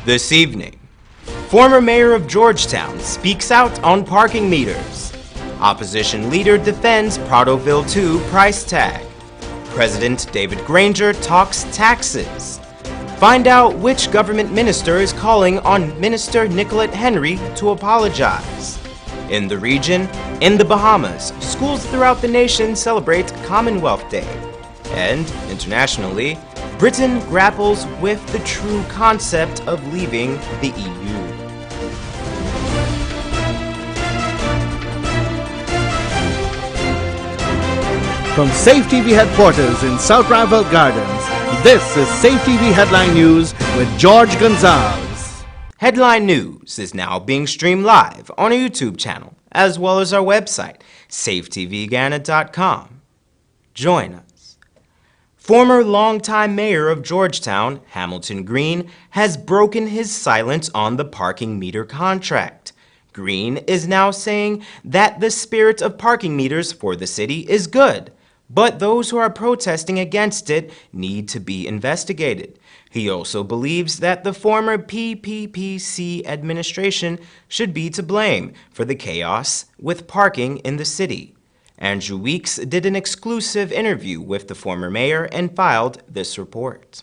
This evening, former mayor of Georgetown speaks out on parking meters. Opposition leader defends Pratoville 2 price tag. President David Granger talks taxes. Find out which government minister is calling on Minister Nicolette Henry to apologize. In the region, in the Bahamas, schools throughout the nation celebrate Commonwealth Day. And internationally, Britain grapples with the true concept of leaving the EU. From Safe TV headquarters in South Rival Gardens, this is Safe TV Headline News with George Gonzalez. Headline News is now being streamed live on our YouTube channel, as well as our website, safetvguyana.com. Join us. Former longtime mayor of Georgetown, Hamilton Greene, has broken his silence on the parking meter contract. Greene is now saying that the spirit of parking meters for the city is good, but those who are protesting against it need to be investigated. He also believes that the former PPPC administration should be to blame for the chaos with parking in the city. Andrew Weeks did an exclusive interview with the former mayor and filed this report.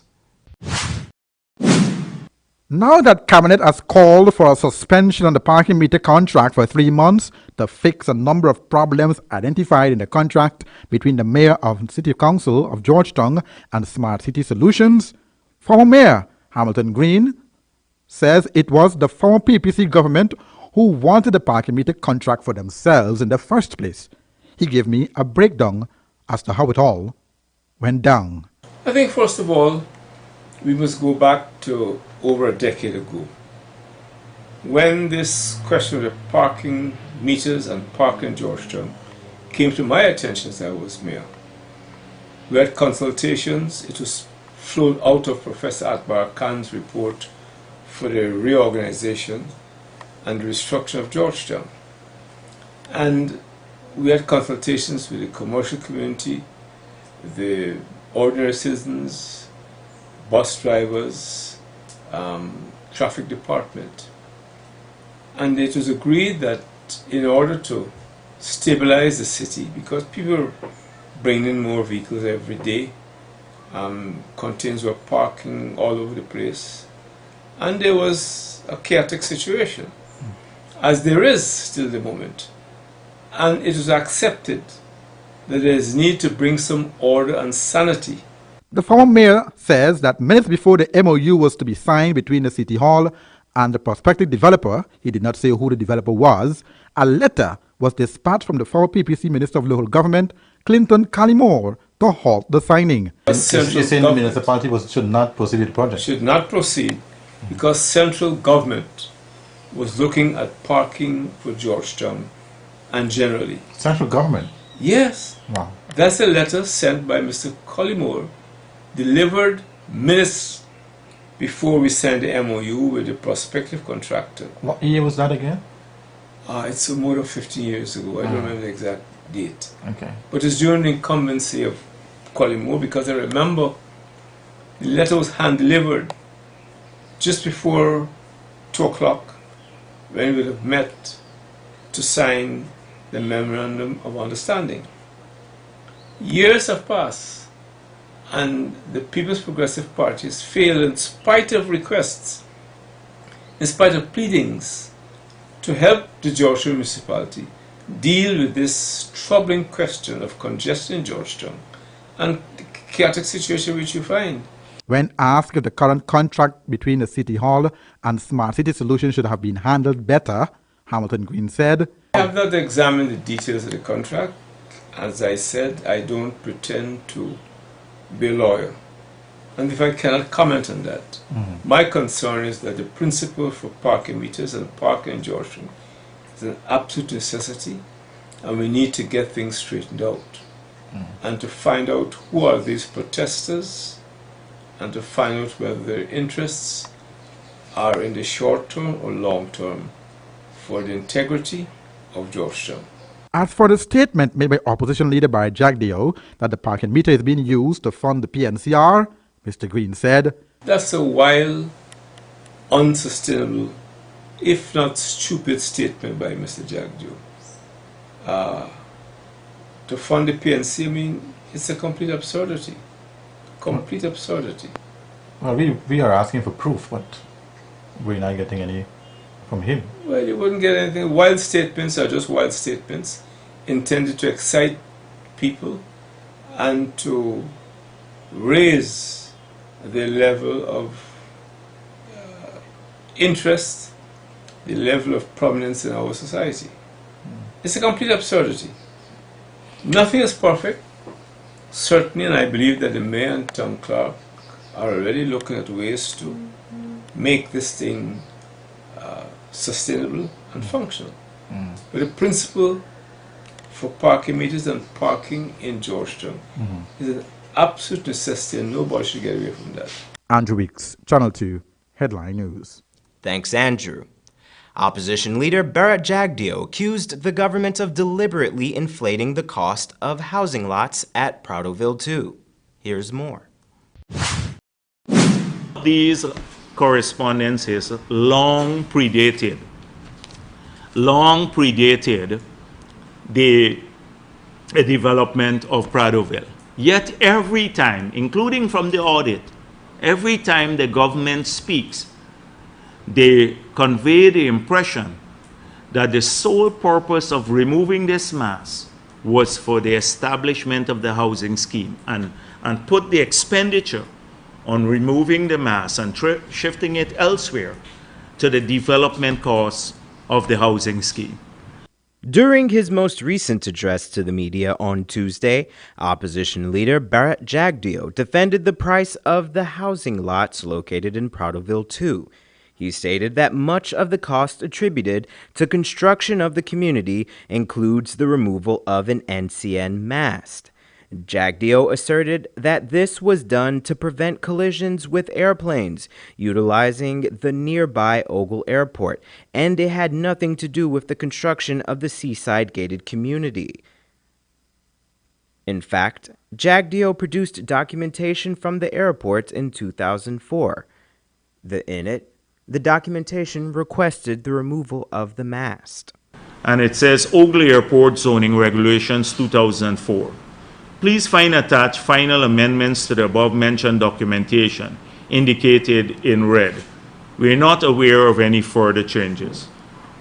Now that Cabinet has called for a suspension on the parking meter contract for 3 months to fix a number of problems identified in the contract between the mayor of City Council of Georgetown and Smart City Solutions, former mayor Hamilton Greene says it was the former PPC government who wanted the parking meter contract for themselves in the first place. He gave me a breakdown as to how it all went down. I think first of all, we must go back to over a decade ago, when this question of parking meters and parking in Georgetown came to my attention as I was mayor. We had consultations. It was flowed out of Professor Akbar Khan's report for the reorganization and restructuring of Georgetown. And we had consultations with the commercial community, the ordinary citizens, bus drivers, traffic department. And it was agreed that in order to stabilize the city, because people are bringing in more vehicles every day, containers were parking all over the place, and there was a chaotic situation, as there is still at the moment. And it was accepted that there is need to bring some order and sanity. The former mayor says that minutes before the MOU was to be signed between the City Hall and the prospective developer, he did not say who the developer was, a letter was dispatched from the former PPC Minister of Local Government, Clinton Callimore, to halt the signing. You're saying the municipality should not proceed with the project? Should not proceed because central government was looking at parking for Georgetown and generally. Central government? Yes. Wow. That's a letter sent by Mr. Callimore, delivered minutes before we signed the MOU with the prospective contractor. What year was that again? It's more than 15 years ago. I don't remember the exact date. Okay. But it's during the incumbency of Callimore, because I remember the letter was hand-delivered just before 2 o'clock when we would have met to sign the Memorandum of Understanding. Years have passed, and the People's Progressive Party has failed, in spite of requests, in spite of pleadings, to help the Georgetown municipality deal with this troubling question of congestion in Georgetown and the chaotic situation which you find. When asked if the current contract between the City Hall and Smart City Solutions should have been handled better, Hamilton Greene said, I have not examined the details of the contract. As I said, I don't pretend to be a lawyer. And if I cannot comment on that, my concern is that the principle for parking meters and parking in Georgetown is an absolute necessity, and we need to get things straightened out and to find out who are these protesters and to find out whether their interests are in the short term or long term for the integrity of Georgetown. As for the statement made by opposition leader Barry Jagdeo that the parking meter is being used to fund the PNCR, Mr. Greene said, That's a wild unsustainable, if not stupid, statement by Mr. Jagdio. To fund the PNC, I mean, it's a complete absurdity. Complete absurdity. Well, we are asking for proof, but we're not getting any from him. Well, you wouldn't get anything. Wild statements are just wild statements intended to excite people and to raise the level of interest, the level of prominence in our society. It's a complete absurdity. Nothing is perfect, certainly, and I believe that the mayor and town clerk are already looking at ways to make this thing sustainable and functional. But the principle for parking meters and parking in Georgetown is an absolute necessity, and nobody should get away from that. Andrew Weeks, Channel 2, Headline News. Thanks, Andrew. Opposition leader Bharat Jagdeo accused the government of deliberately inflating the cost of housing lots at Proutoville 2. Here's more. These correspondences long predated the development of Proutoville. Yet every time, including from the audit, every time the government speaks, they convey the impression that the sole purpose of removing this mass was for the establishment of the housing scheme and put the expenditure on removing the mass and shifting it elsewhere to the development costs of the housing scheme. During his most recent address to the media on Tuesday, opposition leader Bharat Jagdeo defended the price of the housing lots located in Proutoville 2. He stated that much of the cost attributed to construction of the community includes the removal of an NCN mast. Jagdeo asserted that this was done to prevent collisions with airplanes utilizing the nearby Ogle Airport, and it had nothing to do with the construction of the seaside gated community. In fact, Jagdeo produced documentation from the airport in 2004. The documentation requested the removal of the mast. And it says Ogle Airport Zoning Regulations 2004. Please find attached final amendments to the above-mentioned documentation indicated in red. We are not aware of any further changes.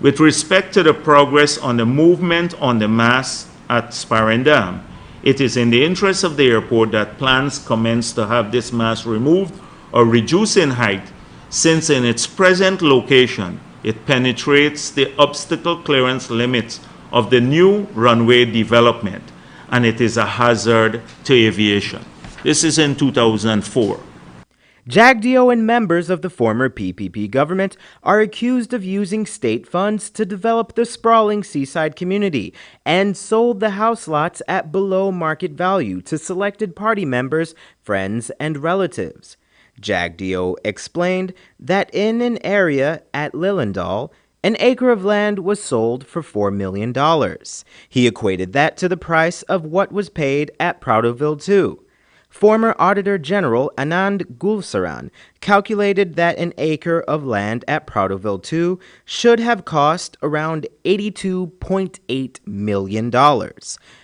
With respect to the progress on the movement on the mast at Sparendam, it is in the interest of the airport that plans commence to have this mast removed or reduced in height, since in its present location, it penetrates the obstacle clearance limits of the new runway development, and it is a hazard to aviation. This is in 2004. Jagdeo and members of the former PPP government are accused of using state funds to develop the sprawling seaside community and sold the house lots at below market value to selected party members, friends, and relatives. Jagdeo explained that in an area at Lilendal, an acre of land was sold for $4 million. He equated that to the price of what was paid at Proutoville 2. Former Auditor General Anand Gulsaran calculated that an acre of land at Proutoville 2 should have cost around $82.8 million.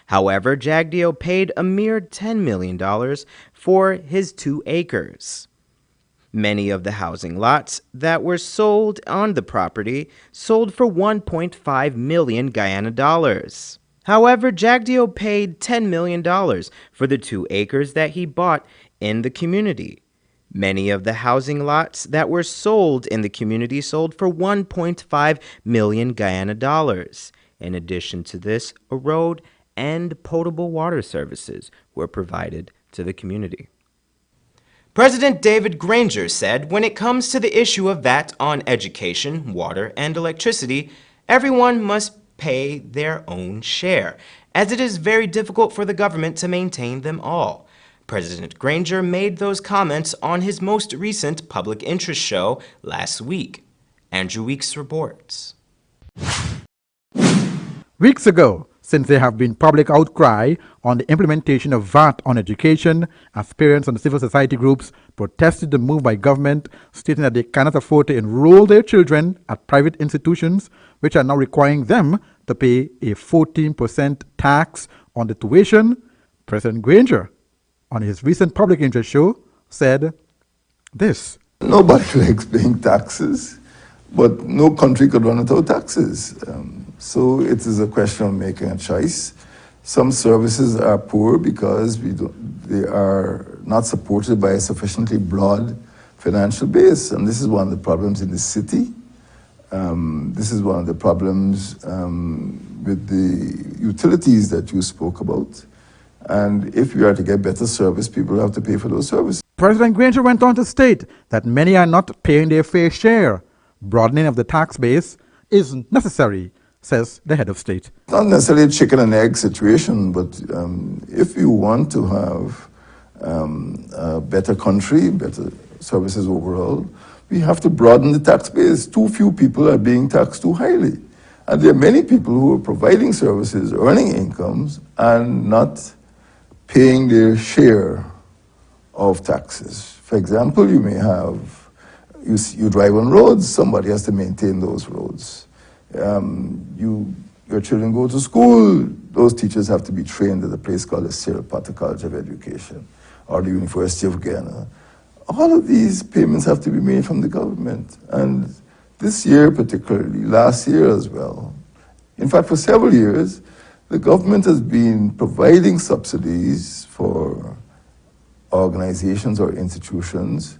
However, Jagdeo paid a mere $10 million for his 2 acres. Many of the housing lots that were sold on the property sold for 1.5 million Guyana dollars. However, Jagdeo paid $10 million for the 2 acres that he bought in the community. Many of the housing lots that were sold in the community sold for 1.5 million Guyana dollars. In addition to this, a road and potable water services were provided to the community. President David Granger said when it comes to the issue of VAT on education, water, and electricity, everyone must pay their own share, as it is very difficult for the government to maintain them all. President Granger made those comments on his most recent public interest show last week. Andrew Weeks reports. Weeks ago, since there have been public outcry on the implementation of VAT on education, as parents and civil society groups protested the move by government, stating that they cannot afford to enroll their children at private institutions, which are now requiring them to pay a 14% tax on the tuition. President Granger, on his recent public interest show, said this. Nobody likes paying taxes, but no country could run without taxes. So it is a question of making a choice. Some services are poor because they are not supported by a sufficiently broad financial base, and this is one of the problems in the city. This is one of the problems with the utilities that you spoke about. And if we are to get better service, people have to pay for those services. President Granger went on to state that many are not paying their fair share. Broadening of the tax base is necessary, says the head of state. Not necessarily a chicken and egg situation, but if you want to have a better country, better services overall, we have to broaden the tax base. Too few people are being taxed too highly. And there are many people who are providing services, earning incomes, and not paying their share of taxes. For example, you may have, you drive on roads, somebody has to maintain those roads. Your children go to school, those teachers have to be trained at a place called the Cyril Potter College of Education or the University of Guyana. All of these payments have to be made from the government. And this year particularly, last year as well, in fact for several years, the government has been providing subsidies for organizations or institutions,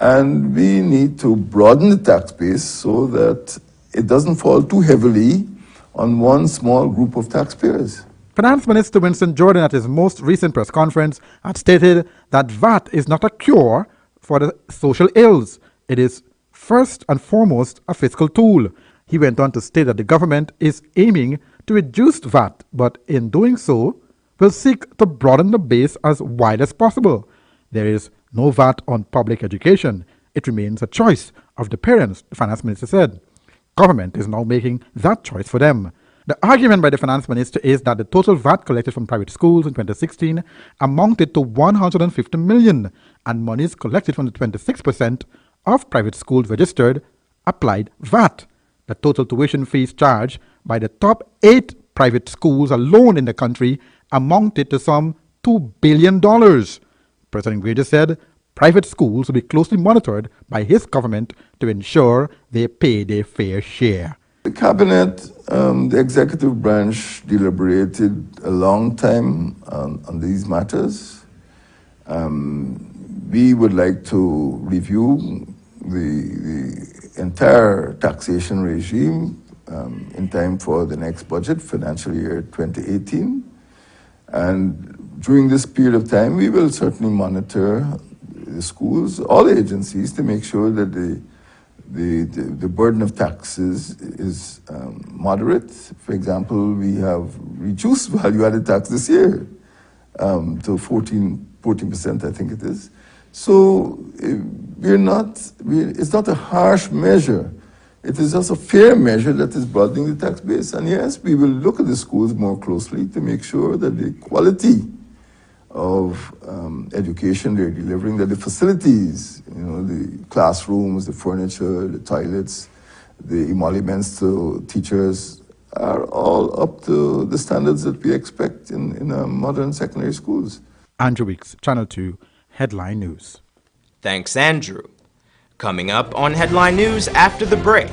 and we need to broaden the tax base so that it doesn't fall too heavily on one small group of taxpayers. Finance Minister Winston Jordan, at his most recent press conference, had stated that VAT is not a cure for the social ills. It is first and foremost a fiscal tool. He went on to state that the government is aiming to reduce VAT, but in doing so, will seek to broaden the base as wide as possible. There is no VAT on public education. It remains a choice of the parents, the finance minister said. Government is now making that choice for them. The argument by the finance minister is that the total VAT collected from private schools in 2016 amounted to $150 million, and monies collected from the 26% of private schools registered applied VAT. The total tuition fees charged by the top 8 private schools alone in the country amounted to some $2 billion. President Granger said private schools will be closely monitored by his government to ensure they pay their fair share. The cabinet, the executive branch deliberated a long time on these matters. We would like to review the entire taxation regime in time for the next budget, financial year 2018. And during this period of time, we will certainly monitor the schools, all agencies, to make sure that the burden of taxes is moderate. For example, we have reduced value-added tax this year to 14%, I think it is. So it's not a harsh measure. It is just a fair measure that is broadening the tax base. And yes, we will look at the schools more closely to make sure that the quality of education they're delivering, that the facilities, the classrooms, the furniture, the toilets, the emoluments to teachers are all up to the standards that we expect in modern secondary schools. Andrew Weeks, Channel 2, Headline News. Thanks, Andrew. Coming up on Headline News after the break,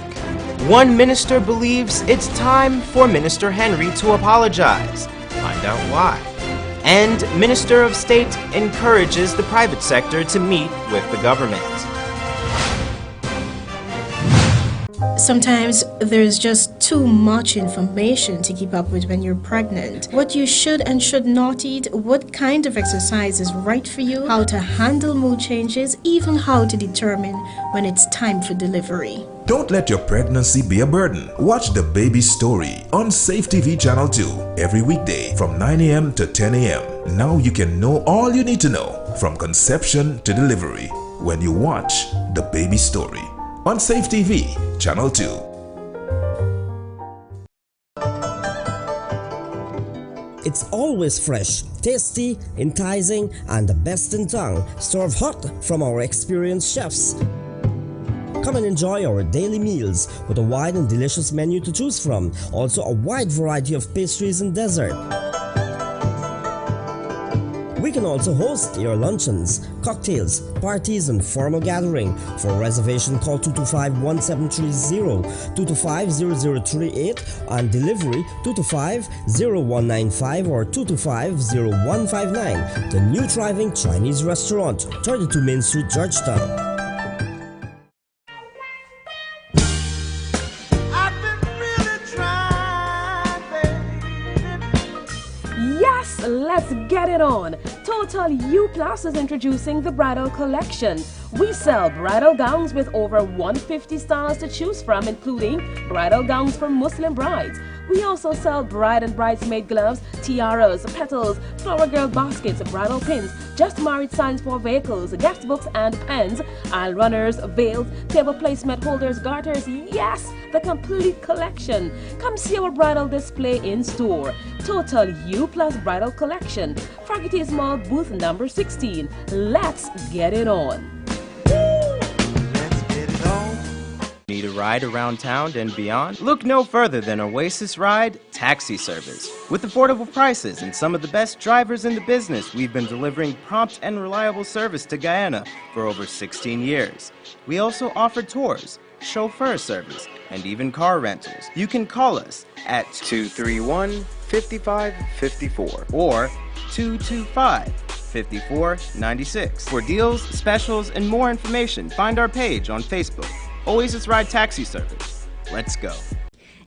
one minister believes it's time for Minister Henry to apologize. Find out why. And Minister of State encourages the private sector to meet with the government. Sometimes there's just too much information to keep up with when you're pregnant. What you should and should not eat, what kind of exercise is right for you, how to handle mood changes, even how to determine when it's time for delivery. Don't let your pregnancy be a burden. Watch The Baby Story on Safe TV Channel 2 every weekday from 9 a.m. to 10 a.m. Now you can know all you need to know from conception to delivery when you watch The Baby Story on Safe TV Channel 2. It's always fresh, tasty, enticing, and the best in town, served hot from our experienced chefs. Come and enjoy our daily meals with a wide and delicious menu to choose from. Also a wide variety of pastries and dessert. We can also host your luncheons, cocktails, parties, and formal gathering. For reservation, call 225-1730, 225-0038, and delivery 225-0195 or 225-0159. The new thriving Chinese restaurant, 32 Main Street, Georgetown. Let's get it on. Total U Plus is introducing the bridal collection. We sell bridal gowns with over 150 styles to choose from, including bridal gowns for Muslim brides. We also sell bride and bridesmaid gloves, tiaras, petals, flower girl baskets, bridal pins, just married signs for vehicles, guest books and pens, aisle runners, veils, table placement holders, garters. Yes, the complete collection. Come see our bridal display in store. Total U Plus Bridal Collection, Froggity's Mall, booth number 16. Let's get it on. Need a ride around town and beyond? Look no further than Oasis Ride Taxi Service. With affordable prices and some of the best drivers in the business, we've been delivering prompt and reliable service to Guyana for over 16 years. We also offer tours, chauffeur service, and even car rentals. You can call us at 231-5554 or 225-5496. For deals, specials, and more information, find our page on Facebook. Oasis Ride Taxi Service. Let's go.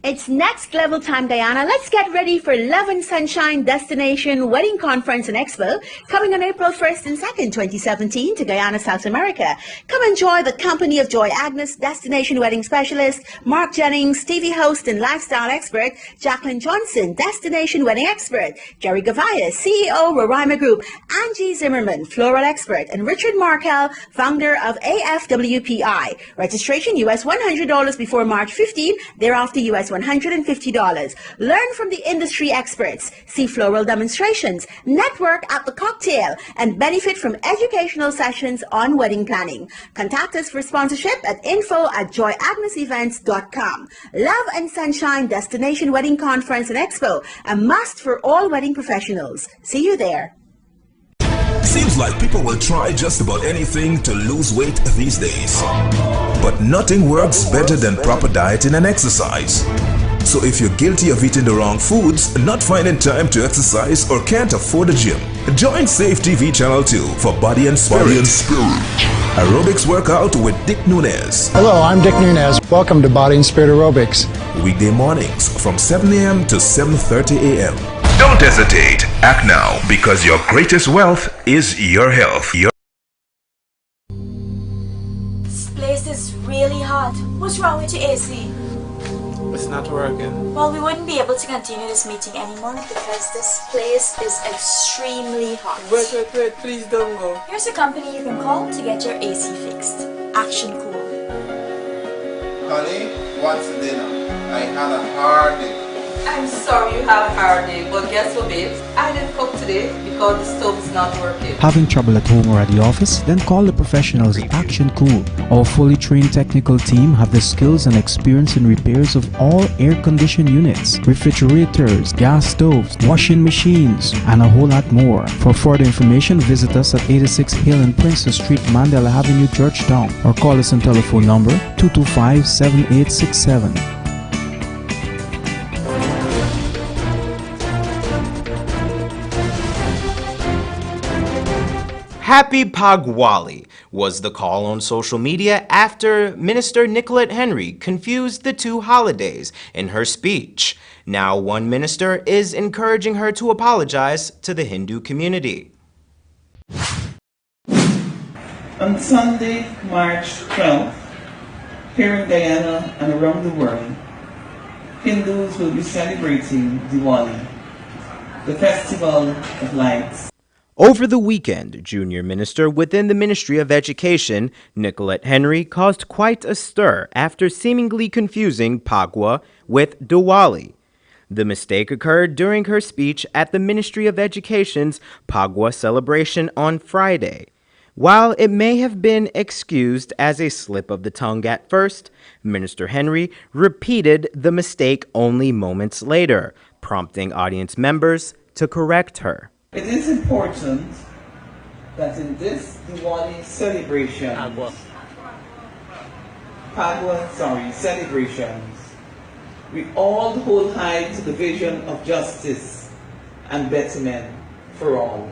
It's next level time, Guyana. Let's get ready for Love and Sunshine Destination Wedding Conference and Expo coming on April 1st and 2nd, 2017 to Guyana, South America. Come enjoy the company of Joy Agnes, Destination Wedding Specialist, Mark Jennings, TV host and lifestyle expert, Jacqueline Johnson, Destination Wedding Expert, Jerry Gavaya, CEO, Roraima Group, Angie Zimmerman, Floral Expert, and Richard Markel, founder of AFWPI. Registration US $100 before March 15, thereafter US $150. Learn from the industry experts, see floral demonstrations, network at the cocktail, and benefit from educational sessions on wedding planning. Contact us for sponsorship at info@joyagnesevents.com. Love and Sunshine Destination Wedding Conference and Expo, a must for all wedding professionals. See you there. Seems like people will try just about anything to lose weight these days. But nothing works better than proper dieting and exercise. So if you're guilty of eating the wrong foods, not finding time to exercise, or can't afford a gym, join Safe TV Channel 2 for Body and Spirit. Aerobics workout with Dick Nunez. Hello, I'm Dick Nunez. Welcome to Body and Spirit Aerobics. Weekday mornings from 7 a.m. to 7:30 a.m. Don't hesitate. Act now, because your greatest wealth is your health. This place is really hot. What's wrong with your AC? It's not working. Well, we wouldn't be able to continue this meeting anymore because this place is extremely hot. Wait, please don't go. Here's a company you can call to get your AC fixed. Action Cool. Honey, what's for dinner? I had a hard day. I'm sorry you have a hard day, but guess what, babes? I didn't cook today because the stove is not working. Having trouble at home or at the office? Then call the professionals at Action Cool. Our fully trained technical team have the skills and experience in repairs of all air-conditioned units, refrigerators, gas stoves, washing machines, and a whole lot more. For further information, visit us at 86 Hill and Princess Street, Mandela Avenue, Georgetown, or call us on telephone number 225-7867. Happy Pagwali was the call on social media after Minister Nicolette Henry confused the two holidays in her speech. Now one minister is encouraging her to apologize to the Hindu community. On Sunday, March 12th, here in Guyana and around the world, Hindus will be celebrating Diwali, the festival of lights. Over the weekend, junior minister within the Ministry of Education, Nicolette Henry, caused quite a stir after seemingly confusing Pagwa with Diwali. The mistake occurred during her speech at the Ministry of Education's Pagua celebration on Friday. While it may have been excused as a slip of the tongue at first, Minister Henry repeated the mistake only moments later, prompting audience members to correct her. It is important that in this Diwali celebrations, we all hold high to the vision of justice and betterment for all.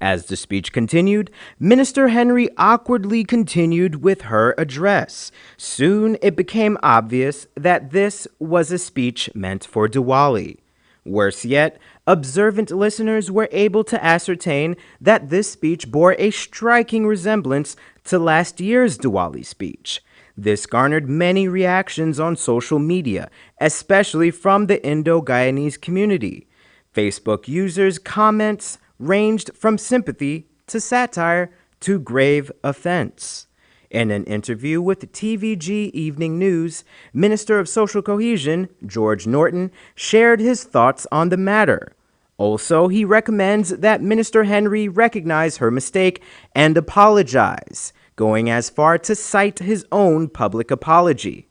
As the speech continued, Minister Henry awkwardly continued with her address. Soon it became obvious that this was a speech meant for Diwali. Worse yet, observant listeners were able to ascertain that this speech bore a striking resemblance to last year's Diwali speech. This garnered many reactions on social media, especially from the Indo-Guyanese community. Facebook users' comments ranged from sympathy to satire to grave offense. In an interview with TVG Evening News, Minister of Social Cohesion, George Norton, shared his thoughts on the matter. Also, he recommends that Minister Henry recognize her mistake and apologize, going as far to cite his own public apology.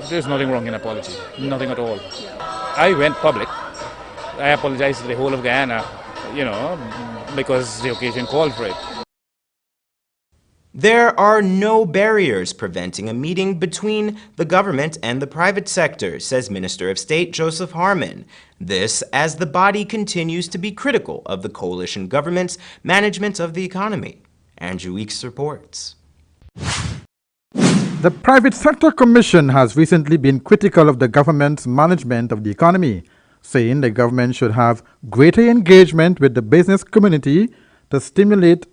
There's nothing wrong in apology, nothing at all. I went public. I apologized to the whole of Guyana, because the occasion called for it. There are no barriers preventing a meeting between the government and the private sector, says Minister of State Joseph Harmon. This as the body continues to be critical of the coalition government's management of the economy. Andrew Weeks reports. The Private Sector Commission has recently been critical of the government's management of the economy, saying the government should have greater engagement with the business community to stimulate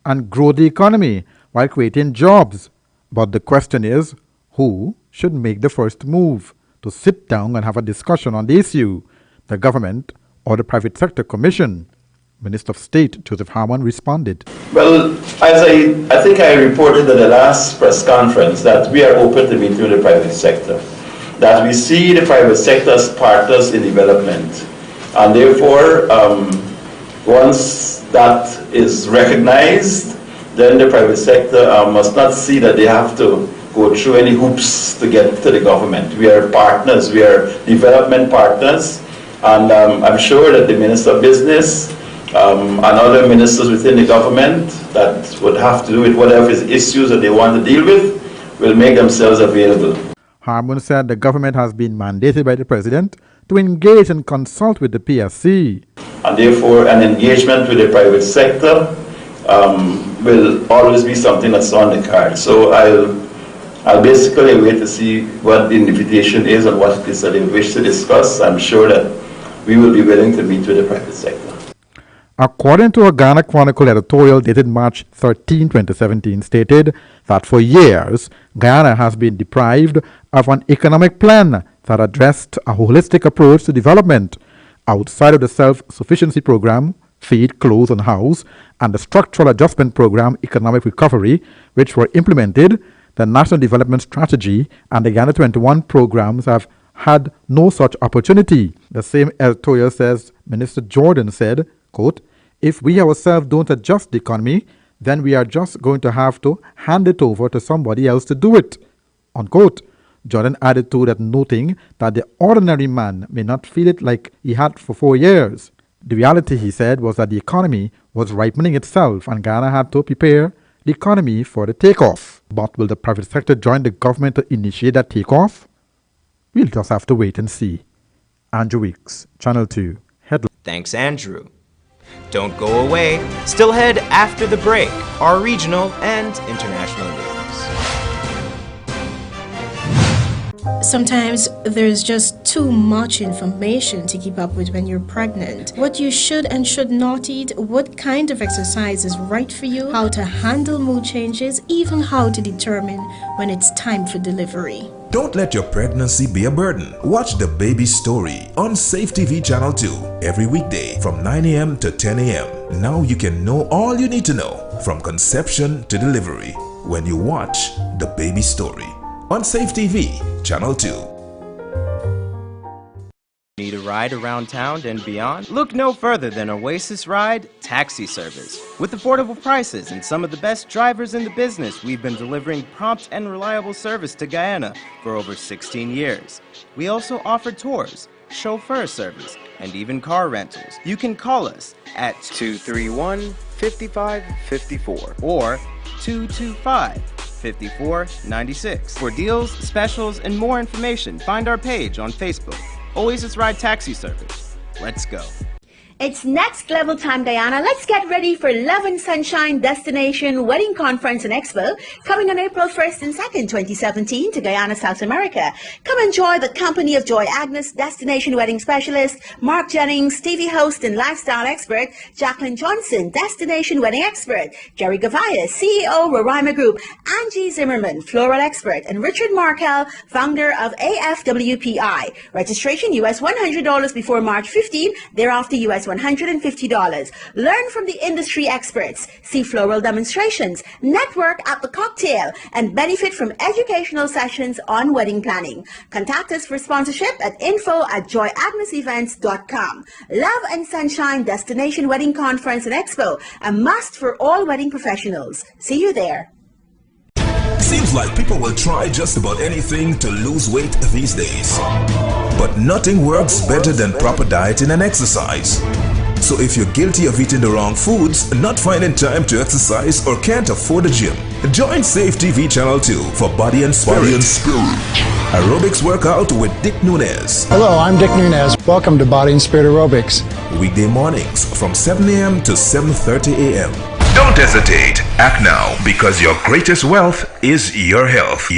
and grow the economy while creating jobs. But the question is, who should make the first move to sit down and have a discussion on the issue, the government or the Private Sector Commission? Minister of State Joseph Harmon responded. Well, as I think I reported at the last press conference that we are open to meeting with the private sector, that we see the private sector as partners in development, and therefore once that is recognized, then the private sector must not see that they have to go through any hoops to get to the government. We are partners, we are development partners, and I'm sure that the Minister of Business and other ministers within the government that would have to do with whatever issues that they want to deal with will make themselves available. Harmon said the government has been mandated by the President to engage and consult with the PSC. And therefore, an engagement with the private sector will always be something that's on the card. So I'll basically wait to see what the invitation is and what it is that they wish to discuss. I'm sure that we will be willing to meet with the private sector. According to a Ghana Chronicle editorial dated March 13, 2017, stated that for years, Guyana has been deprived of an economic plan that addressed a holistic approach to development outside of the self-sufficiency program, Feed, Clothe and House, and the Structural Adjustment Program, Economic Recovery, which were implemented. The National Development Strategy and the Ghana 21 programs have had no such opportunity. The same editorial says Minister Jordan said, quote, "If we ourselves don't adjust the economy, then we are just going to have to hand it over to somebody else to do it," unquote. Jordan added to that, noting that the ordinary man may not feel it like he had for 4 years. The reality, he said, was that the economy was ripening itself and Ghana had to prepare the economy for the takeoff. But will the private sector join the government to initiate that takeoff? We'll just have to wait and see. Andrew Weeks, Channel 2, Headline. Thanks, Andrew. Don't go away. Still ahead after the break, our regional and international news. Sometimes there's just too much information to keep up with when you're pregnant. What you should and should not eat, what kind of exercise is right for you, how to handle mood changes, even how to determine when it's time for delivery. Don't let your pregnancy be a burden. Watch The Baby Story on Safe TV Channel 2 every weekday from 9 a.m. to 10 a.m. Now you can know all you need to know from conception to delivery when you watch The Baby Story on Safe TV Channel 2. Need a ride around town and beyond? Look no further than Oasis Ride Taxi Service. With affordable prices and some of the best drivers in the business, we've been delivering prompt and reliable service to Guyana for over 16 years. We also offer tours, chauffeur service, and even car rentals. You can call us at 231-5554 or 225-5496. For deals, specials, and more information, find our page on Facebook, Oasis Ride Taxi Service. Let's go. It's next level time, Guyana. Let's get ready for Love and Sunshine Destination Wedding Conference and Expo coming on April 1st and 2nd, 2017 to Guyana, South America. Come enjoy the company of Joy Agnes, Destination Wedding Specialist, Mark Jennings, TV host and lifestyle expert, Jacqueline Johnson, Destination Wedding Expert, Jerry Gavaya, CEO, Roraima Group, Angie Zimmerman, Floral Expert, and Richard Markel, founder of AFWPI. Registration US $100 before March 15, thereafter US $150. Learn from the industry experts, see floral demonstrations, network at the cocktail, and benefit from educational sessions on wedding planning. Contact us for sponsorship at info@joyagnesevents.com. Love and Sunshine Destination Wedding Conference and Expo, a must for all wedding professionals. See you there. Seems like people will try just about anything to lose weight these days. But nothing works better than proper dieting and exercise. So if you're guilty of eating the wrong foods, not finding time to exercise, or can't afford a gym, join Safe TV Channel 2 for Body and Spirit. Aerobics workout with Dick Nunez. Hello, I'm Dick Nunez. Welcome to Body and Spirit Aerobics. Weekday mornings from 7 a.m. to 7:30 a.m. Don't hesitate. Act now, because your greatest wealth is your health.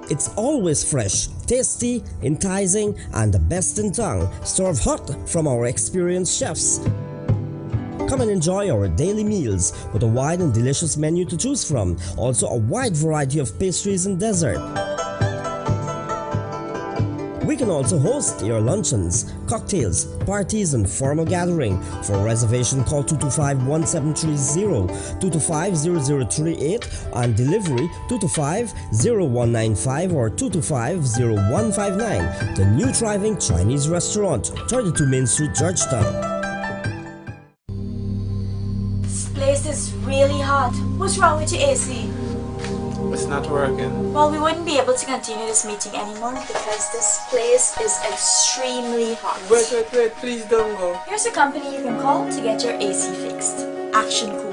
It's always fresh, tasty, enticing, and the best in town, served hot from our experienced chefs. Come and enjoy our daily meals with a wide and delicious menu to choose from. Also a wide variety of pastries and dessert. We can also host your luncheons, cocktails, parties, and formal gathering. For reservation, call 225-1730, 225-0038, and delivery 225-0195 or 225-0159. The new thriving Chinese restaurant, 32 Main Street, Georgetown. This place is really hot. What's wrong with your AC? It's not working. Well, we wouldn't be able to continue this meeting anymore because this place is extremely hot. Wait, please don't go. Here's a company you can call to get your AC fixed. Action Cool.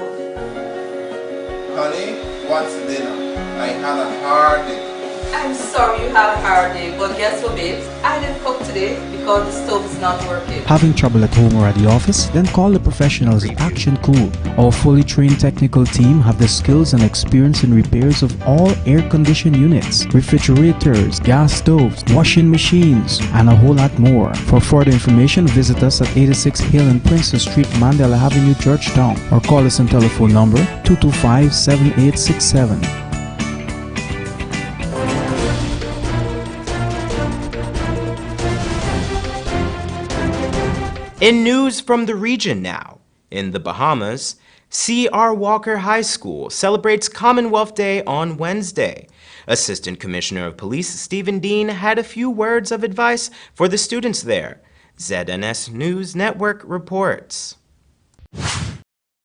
Honey, what's dinner? I had a hard day. I'm sorry you had a hard day, but guess what, babes? I didn't cook today because the stove is not working. Having trouble at home or at the office? Then call the professionals at Action Cool. Our fully trained technical team have the skills and experience in repairs of all air-conditioned units, refrigerators, gas stoves, washing machines, and a whole lot more. For further information, visit us at 86 Hill and Princess Street, Mandela Avenue, Georgetown, or call us on telephone number 225-7867. In news from the region now, in the Bahamas, C.R. Walker High School celebrates Commonwealth Day on Wednesday. Assistant Commissioner of Police Stephen Dean had a few words of advice for the students there. ZNS News Network reports.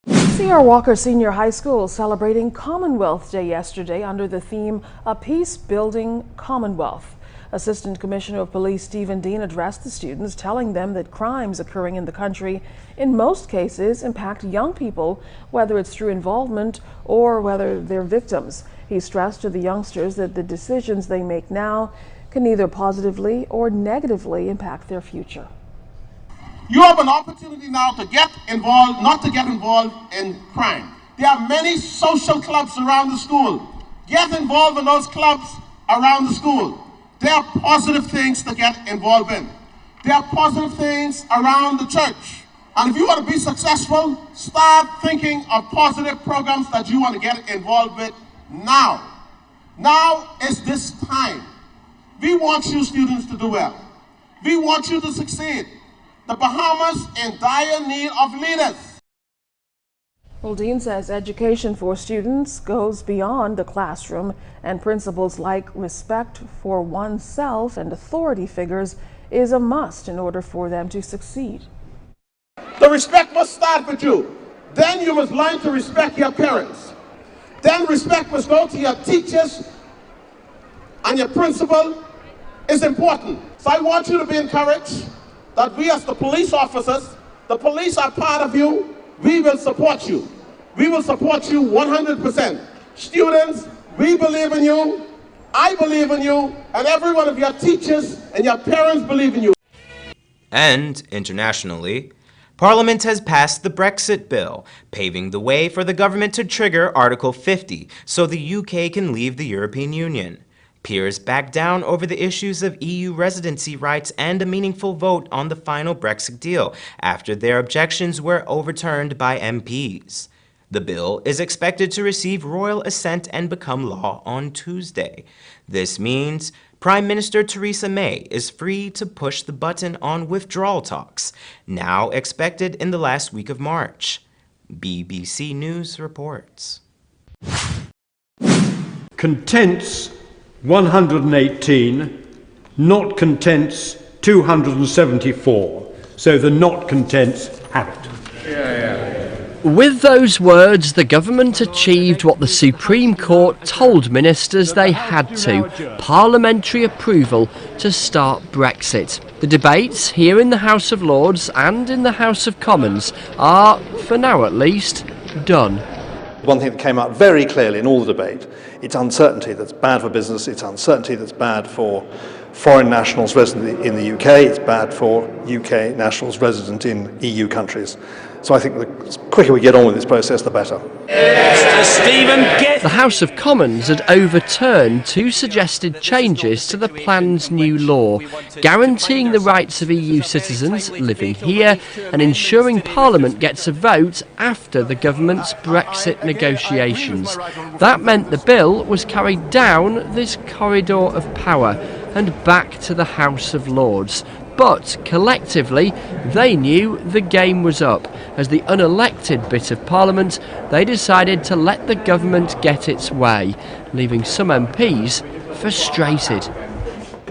C.R. Walker Senior High School celebrating Commonwealth Day yesterday under the theme, A Peace-Building Commonwealth. Assistant Commissioner of Police Stephen Dean addressed the students, telling them that crimes occurring in the country in most cases impact young people, whether it's through involvement or whether they're victims. He stressed to the youngsters that the decisions they make now can either positively or negatively impact their future. You have an opportunity now to get involved, not to get involved in crime. There are many social clubs around the school. Get involved in those clubs around the school. There are positive things to get involved in. There are positive things around the church. And if you want to be successful, start thinking of positive programs that you want to get involved with now. Now is this time. We want you students to do well. We want you to succeed. The Bahamas in dire need of leaders. Well, Dean says education for students goes beyond the classroom, and principles like respect for oneself and authority figures is a must in order for them to succeed. The respect must start with you. Then you must learn to respect your parents. Then respect must go to your teachers and your principal is important. So I want you to be encouraged that we as the police officers, the police are part of you. We will support you. We will support you 100%. Students, we believe in you. I believe in you. And every one of your teachers and your parents believe in you. And internationally, Parliament has passed the Brexit bill, paving the way for the government to trigger Article 50 so the UK can leave the European Union. Peers backed down over the issues of EU residency rights and a meaningful vote on the final Brexit deal after their objections were overturned by MPs. The bill is expected to receive royal assent and become law on Tuesday. This means Prime Minister Theresa May is free to push the button on withdrawal talks, now expected in the last week of March. BBC News reports. Contents 118, not contents 274. So the not contents have it. With those words, the government achieved what the Supreme Court told ministers they had to: parliamentary approval to start Brexit. The debates here in the House of Lords and in the House of Commons are, for now at least, done. One thing that came out very clearly in all the debate, it's uncertainty that's bad for business, it's uncertainty that's bad for foreign nationals resident in the UK, it's bad for UK nationals resident in EU countries. So I think the quicker we get on with this process, the better. The House of Commons had overturned two suggested changes to the plan's new law, guaranteeing the rights of EU citizens living here and ensuring Parliament gets a vote after the government's Brexit negotiations. That meant the bill was carried down this corridor of power and back to the House of Lords. But collectively, they knew the game was up. As the unelected bit of Parliament, they decided to let the government get its way, leaving some MPs frustrated.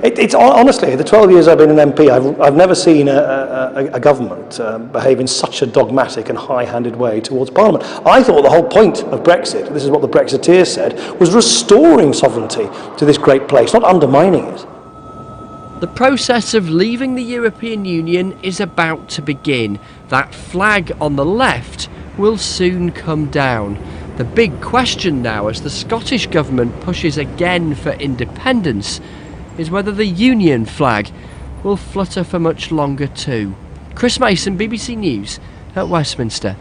It's honestly, the 12 years I've been an MP, I've never seen a government behave in such a dogmatic and high-handed way towards Parliament. I thought the whole point of Brexit, this is what the Brexiteers said, was restoring sovereignty to this great place, not undermining it. The process of leaving the European Union is about to begin. That flag on the left will soon come down. The big question now, as the Scottish Government pushes again for independence, is whether the Union flag will flutter for much longer too. Chris Mason, BBC News at Westminster.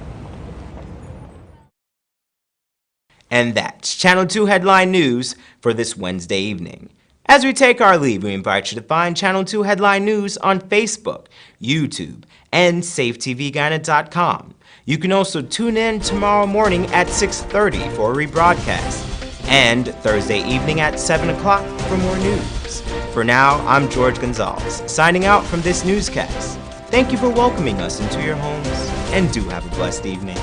And that's Channel 2 Headline News for this Wednesday evening. As we take our leave, we invite you to find Channel 2 Headline News on Facebook, YouTube, and safetvguyana.com. You can also tune in tomorrow morning at 6:30 for a rebroadcast, and Thursday evening at 7 o'clock for more news. For now, I'm George Gonzalez, signing out from this newscast. Thank you for welcoming us into your homes, and do have a blessed evening.